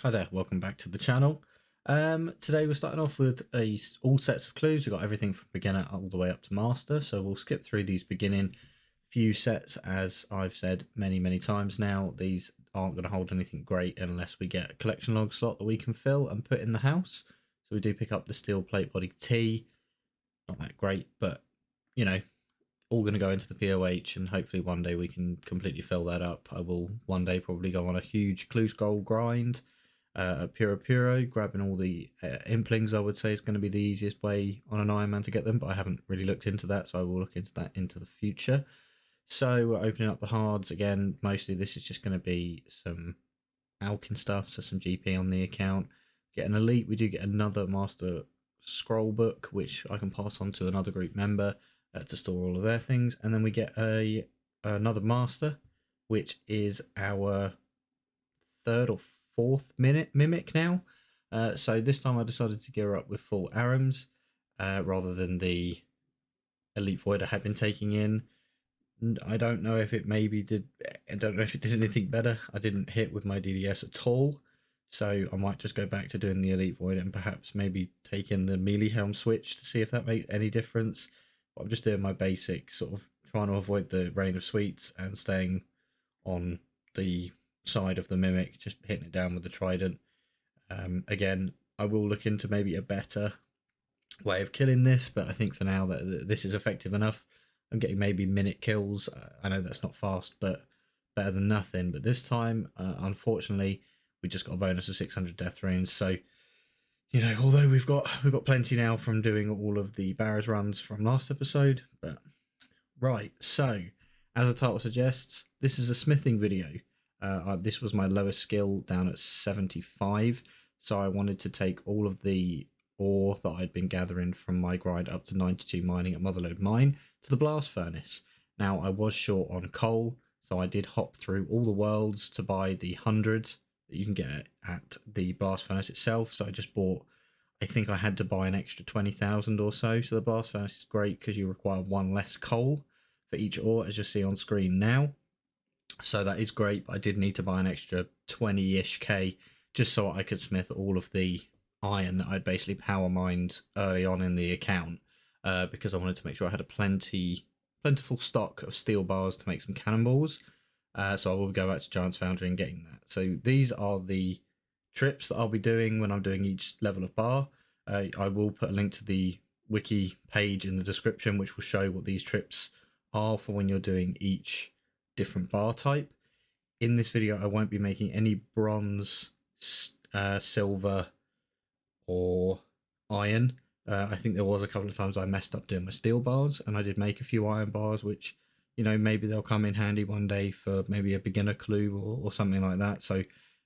Hi there, welcome back to the channel. Today we're starting off with all sets of clues. We've got everything from beginner all the way up to master, so we'll skip through these beginning few sets. As I've said many times now, these aren't going to hold anything great unless we get a collection log slot that we can fill and put in the house. So we do pick up the steel plate body T, not that great, but you know, all going to go into the POH, and hopefully one day we can completely fill that up. I will one day probably go on a huge clue scroll grind at Puro, grabbing all the implings. I would say is going to be the easiest way on an Iron Man to get them, but I haven't really looked into that, so I will look into that into the future. So we're opening up the hards again. Mostly this is just going to be some Alkin stuff, so some GP on the account. Get an elite. We do get another master scroll book, which I can pass on to another group member to store all of their things, and then we get another master, which is our third or fourth minute mimic now. So this time I decided to gear up with full ARAMs rather than the elite void I had been taking in. I don't know if it maybe did. I don't know if it did anything better. I didn't hit with my DDS at all, so I might just go back to doing the elite void and perhaps maybe take in the melee helm switch to see if that makes any difference. But I'm just doing my basic sort of trying to avoid the rain of sweets and staying on the side of the mimic, just hitting it down with the trident. Again, I will look into maybe a better way of killing this, but I think for now that this is effective enough. I'm getting maybe minute kills. I know that's not fast, but better than nothing. But this time, unfortunately, we just got a bonus of 600 death runes. So, you know, although we've got plenty now from doing all of the Barrows runs from last episode, but right. So, as the title suggests, this is a smithing video. This was my lowest skill down at 75, so I wanted to take all of the ore that I'd been gathering from my grind up to 92 mining at Motherlode Mine to the blast furnace. Now I was short on coal, so I did hop through all the worlds to buy the 100 that you can get at the blast furnace itself. So I just bought, I think I had to buy an extra 20,000 or so. So the blast furnace is great because you require one less coal for each ore, as you see on screen now. So that is great, but I did need to buy an extra 20-ish K just so I could smith all of the iron that I'd basically power mined early on in the account, because I wanted to make sure I had a plentiful stock of steel bars to make some cannonballs. So I will go back to Giant's Foundry and getting that. So these are the trips that I'll be doing when I'm doing each level of bar. I will put a link to the wiki page in the description, which will show what these trips are for when you're doing each different bar type. In this video, I won't be making any bronze, silver, or iron. I think there was a couple of times I messed up doing my steel bars, and I did make a few iron bars, which, you know, maybe they'll come in handy one day for maybe a beginner clue or something like that. So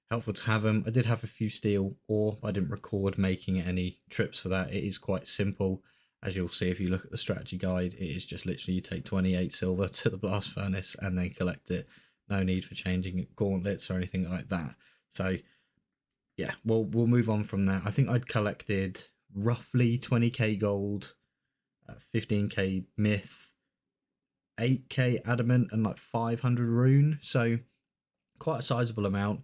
helpful to have them. I did have a few steel, or I didn't record making any trips for that. It is quite simple. As you'll see if you look at the strategy guide, it is just literally you take 28 silver to the blast furnace and then collect it. No need for changing gauntlets or anything like that. So yeah, we'll move on from that. I think I'd collected roughly 20k gold, 15k myth, 8k adamant, and like 500 rune. So quite a sizable amount,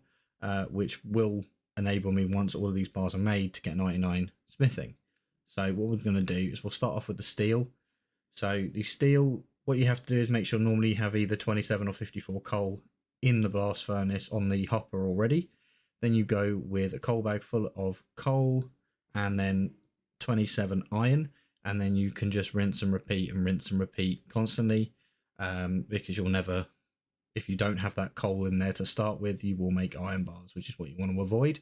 which will enable me, once all of these bars are made, to get 99 smithing. So what we're going to do is we'll start off with the steel. So the steel, what you have to do is make sure normally you have either 27 or 54 coal in the blast furnace on the hopper already. Then you go with a coal bag full of coal and then 27 iron, and then you can just rinse and repeat constantly, because you'll never, if you don't have that coal in there to start with, you will make iron bars, which is what you want to avoid.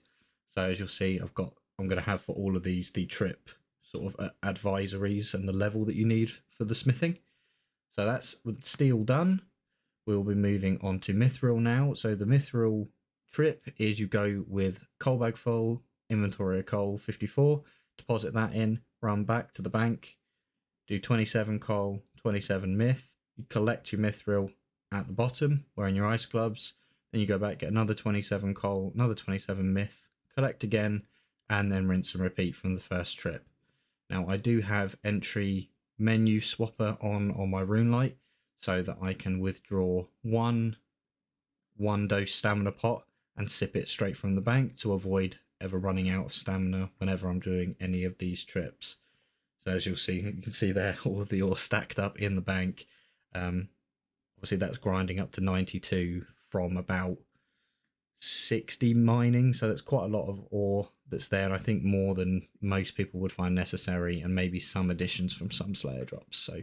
So as you'll see, I'm going to have for all of these the trip sort of advisories and the level that you need for the smithing. So that's with steel done. We'll be moving on to mithril now. So the mithril trip is you go with coal bag full, inventory of coal 54, deposit that in, run back to the bank, do 27 coal, 27 myth. You collect your mithril at the bottom wearing your ice gloves. Then you go back, get another 27 coal, another 27 myth, collect again, and then rinse and repeat from the first trip. Now I do have entry menu swapper on my rune light so that I can withdraw one dose stamina pot and sip it straight from the bank to avoid ever running out of stamina whenever I'm doing any of these trips. So as you'll see, you can see there all of the ore stacked up in the bank. Obviously that's grinding up to 92 from about 60 mining, so that's quite a lot of ore that's there, and I think more than most people would find necessary, and maybe some additions from some Slayer drops. So,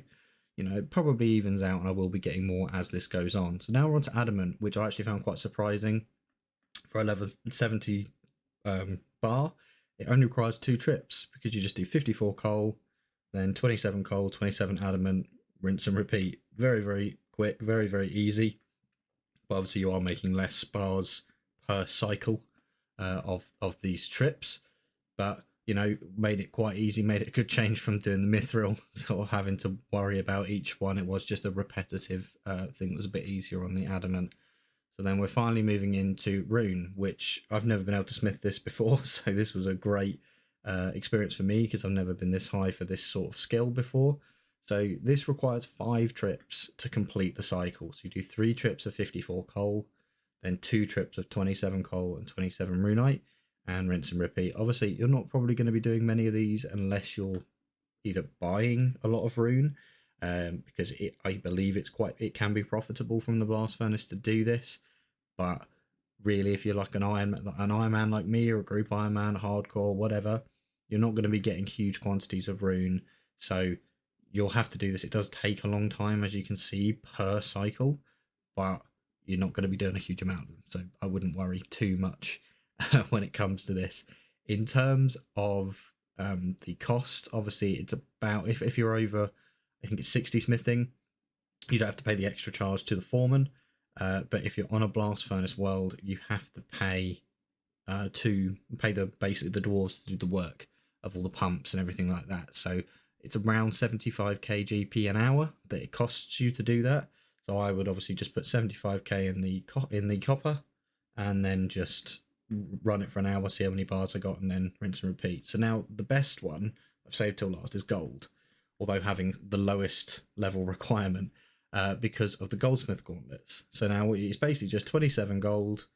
you know, it probably evens out, and I will be getting more as this goes on. So now we're on to adamant, which I actually found quite surprising for a level 70 bar. It only requires 2 trips, because you just do 54 coal, then 27 coal, 27 adamant, rinse and repeat. Very, very quick, very, very easy. But obviously you are making less bars per cycle of these trips, but you know, made it quite easy, made it a good change from doing the mithril, sort of having to worry about each one. It was just a repetitive thing that was a bit easier on the adamant. So then we're finally moving into rune, which I've never been able to smith this before, so this was a great experience for me, because I've never been this high for this sort of skill before. So this requires 5 trips to complete the cycle. So you do 3 trips of 54 coal, then 2 trips of 27 coal and 27 runite, and rinse and repeat. Obviously, you're not probably going to be doing many of these unless you're either buying a lot of rune, because I believe it can be profitable from the blast furnace to do this. But really, if you're like an Iron Man like me, or a group Iron Man, hardcore, whatever, you're not going to be getting huge quantities of rune. So you'll have to do this. It does take a long time, as you can see, per cycle, but you're not going to be doing a huge amount of them. So I wouldn't worry too much when it comes to this. In terms of the cost, obviously it's about, if you're over, I think it's 60 smithing, you don't have to pay the extra charge to the foreman. But if you're on a blast furnace world, you have to pay basically the dwarves to do the work of all the pumps and everything like that. So it's around 75 kgp an hour that it costs you to do that. So I would obviously just put 75k in the copper, and then just run it for an hour, see how many bars I got, and then rinse and repeat. So now the best one I've saved till last is gold, although having the lowest level requirement because of the goldsmith gauntlets. So now it's basically just 27 gold,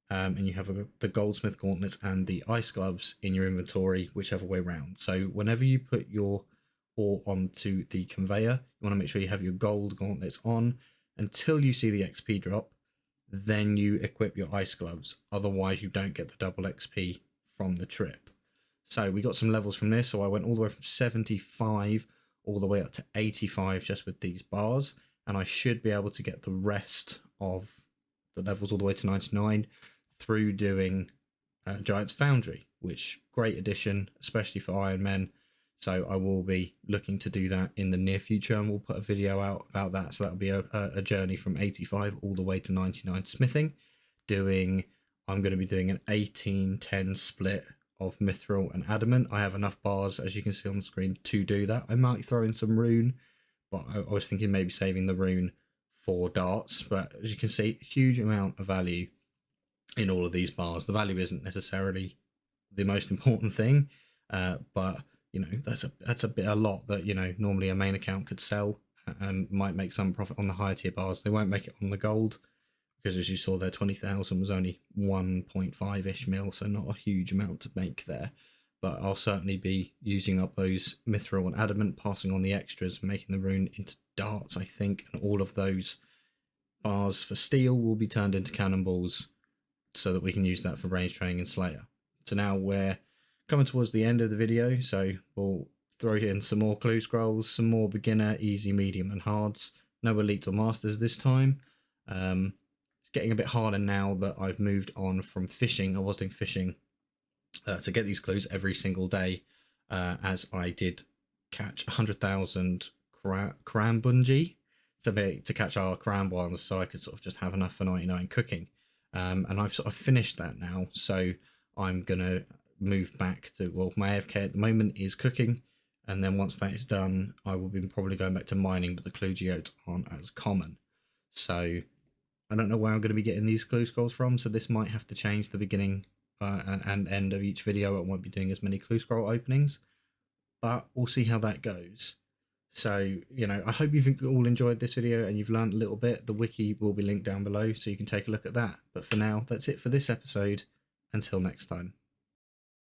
and you have the goldsmith gauntlets and the ice gloves in your inventory, whichever way round. So whenever you put your ore onto the conveyor, you want to make sure you have your gold gauntlets on until you see the XP drop. Then you equip your ice gloves, otherwise you don't get the double XP from the trip. So we got some levels from this. So I went all the way from 75 all the way up to 85 just with these bars, and I should be able to get the rest of the levels all the way to 99 through doing Giant's Foundry, which great addition, especially for Iron Men. So I will be looking to do that in the near future, and we'll put a video out about that. So that'll be a journey from 85 all the way to 99 smithing. I'm going to be doing an 18-10 split of mithril and adamant. I have enough bars, as you can see on the screen, to do that. I might throw in some rune, but I was thinking maybe saving the rune for darts. But as you can see, huge amount of value in all of these bars. The value isn't necessarily the most important thing, but you know, that's a lot that, you know, normally a main account could sell and might make some profit on the higher tier bars. They won't make it on the gold, because as you saw there, 20,000 was only 1.5-ish mil, so not a huge amount to make there. But I'll certainly be using up those mithril and adamant, passing on the extras, making the rune into darts, I think, and all of those bars for steel will be turned into cannonballs, so that we can use that for range training and Slayer. So now we're coming towards the end of the video, so we'll throw in some more clue scrolls, some more beginner, easy, medium and hards. No elite or masters this time. It's getting a bit harder now that I've moved on from fishing. I was doing fishing to get these clues every single day, as I did catch 100,000 crambungi to catch our cram ones, so I could sort of just have enough for 99 cooking. And I've sort of finished that now, so I'm gonna move back to, well, my AFK at the moment is cooking, and then once that is done, I will be probably going back to mining, but the clue geodes aren't as common. So I don't know where I'm going to be getting these clue scrolls from, so this might have to change the beginning and end of each video. I won't be doing as many clue scroll openings, but we'll see how that goes. So, you know, I hope you've all enjoyed this video and you've learned a little bit. The wiki will be linked down below so you can take a look at that. But for now, that's it for this episode. Until next time.